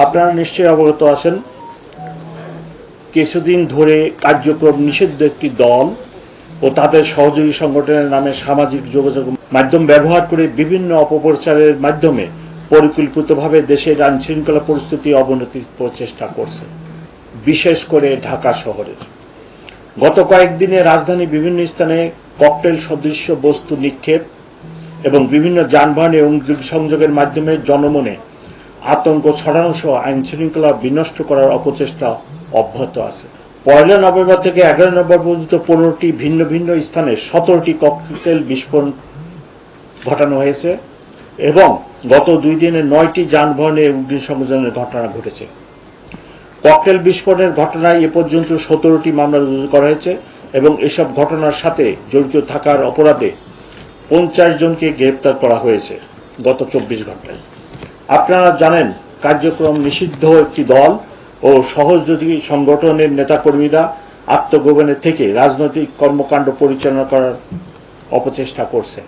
আপনারা নিশ্চয়ই অবগত আছেন, কিছুদিন ধরে কার্যক্রম নিষিদ্ধ একটি দল ও তাদের সহযোগী সংগঠনের নামে সামাজিক যোগাযোগ মাধ্যম ব্যবহার করে বিভিন্ন অপপ্রচারের মাধ্যমে পরিকল্পিতভাবে দেশের আইনশৃঙ্খলা পরিস্থিতি অবনতির প্রচেষ্টা করছে, বিশেষ করে ঢাকা শহরের। গত কয়েকদিনে রাজধানীর বিভিন্ন স্থানে ককটেল সদৃশ্য বস্তু নিক্ষেপ এবং বিভিন্ন যানবাহনে সংযোগের মাধ্যমে জনমনে আতঙ্ক ছড়ানো সহ আইনশৃঙ্খলা বিনষ্ট করার অপচেষ্টা অব্যাহত আছে। 1 নভেম্বর থেকে 11 নভেম্বর পর্যন্ত 15টি ভিন্ন ভিন্ন স্থানে 17টি ককটেল বিস্ফোরণ ঘটানো হয়েছে এবং গত 2 দিনে 9টি যানবাহনে অগ্নিসংযোগের ঘটনা ঘটেছে। ককটেল বিস্ফোরণের ঘটনায় এ পর্যন্ত 17টি মামলা রুজু করা হয়েছে এবং এসব ঘটনার সাথে জড়িত থাকার অপরাধে 50 জনকে গ্রেপ্তার করা হয়েছে গত 24 ঘন্টায়। আপনারা জানেন, কার্যক্রম নিষিদ্ধ একটি দল ও সহযোগী সংগঠনের নেতাকর্মীরা আত্মগোপনে থেকে রাজনৈতিক কর্মকাণ্ড পরিচালনা করার অপচেষ্টা করছে।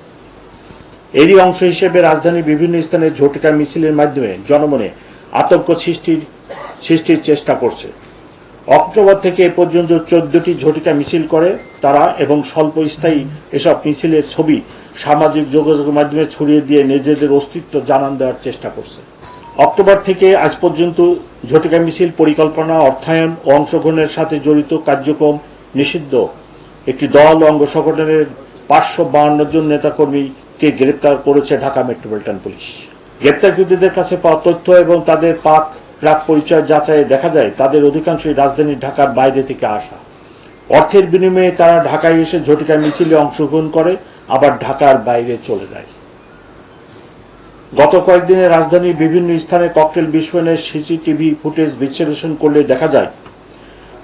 এরই অংশ হিসেবে রাজধানীর বিভিন্ন স্থানে ঝটিকা মিছিলের মাধ্যমে জনমনে আতঙ্ক সৃষ্টির চেষ্টা করছে। অক্টোবর থেকে এ পর্যন্ত 14টি ঝটিকা মিছিল করে তারা এবং স্বল্পস্থায়ী এসব মিছিলের ছবি সামাজিক যোগাযোগের মাধ্যমে ছড়িয়ে দিয়ে নিজেদের অস্তিত্ব জানান দেওয়ার চেষ্টা করছে। অক্টোবর থেকে আজ পর্যন্ত ঝটিকা মিছিল পরিকল্পনা, অর্থায়ন ও অংশগ্রহণের সাথে জড়িত কার্যক্রম নিষিদ্ধ একটি দল ও অঙ্গ সংগঠনের 552 জন নেতাকর্মীকে গ্রেপ্তার করেছে ঢাকা মেট্রোপলিটন পুলিশ। গ্রেপ্তারকৃতদের কাছে পাওয়া তথ্য এবং তাদের প্রাক পরিচয় যাচাইয়ে দেখা যায় তাদের অধিকাংশই রাজধানী ঢাকার বাইরে থেকে আসা। অর্থের বিনিময়ে তারা ঢাকায় এসে ঝটিকা মিছিলে অংশগ্রহণ করে আবার ঢাকার বাইরে চলে যায়। গত কয়েকদিনে রাজধানীর বিভিন্ন স্থানে ককটেল বিস্ফোরণের সিসিটিভি ফুটেজ বিশ্লেষণ করলে দেখা যায়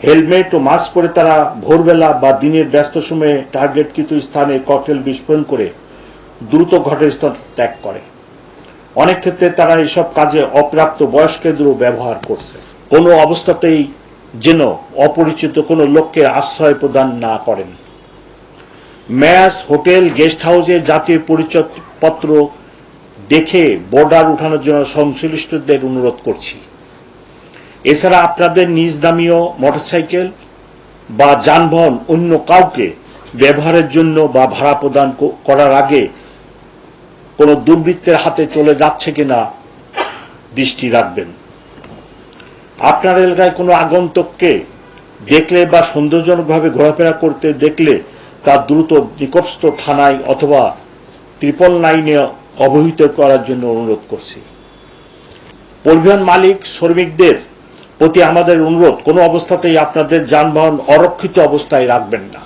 হেলমেট ও মাস্ক পরে তারা ভোরবেলা বা দিনের ব্যস্ত সময়ে টার্গেটকৃত স্থানে ককটেল বিস্ফোরণ করে দ্রুত ঘটনাস্থল ত্যাগ করে। অনেক ক্ষেত্রে তারা এসব কাজে অপ্রাপ্ত বয়স্কদেরও ব্যবহার করছে। কোনো অবস্থাতেই যেন অপরিচিত কোনো লোককে আশ্রয় প্রদান না করেন। ম্যাচ, হোটেল, গেস্ট হাউসে জাতীয় পরিচয়পত্র দেখে বর্ডার উঠানোর জন্য সংশ্লিষ্টদের অনুরোধ করছি। এছাড়া আপনাদের নিজ নামীয় মোটরসাইকেল বা যানবাহন অন্য কাউকে ব্যবহারের জন্য বা ভাড়া প্রদান করার আগে কোনো দুর্বৃত্তের হাতে চলে যাচ্ছে কিনা দৃষ্টি রাখবেন। আপনার এলাকায় কোনো আগন্তুককে দেখলে বা সন্দেহজনকভাবে ঘোরাফেরা করতে দেখলে তা দ্রুত নিকটস্থ থানায় অথবা 999-এ অবহিত করার জন্য অনুরোধ করছি। পরিবহন মালিক শ্রমিকদের প্রতি আমাদের অনুরোধ, কোনো অবস্থাতেই আপনাদের যানবাহন অরক্ষিত অবস্থায় রাখবেন না।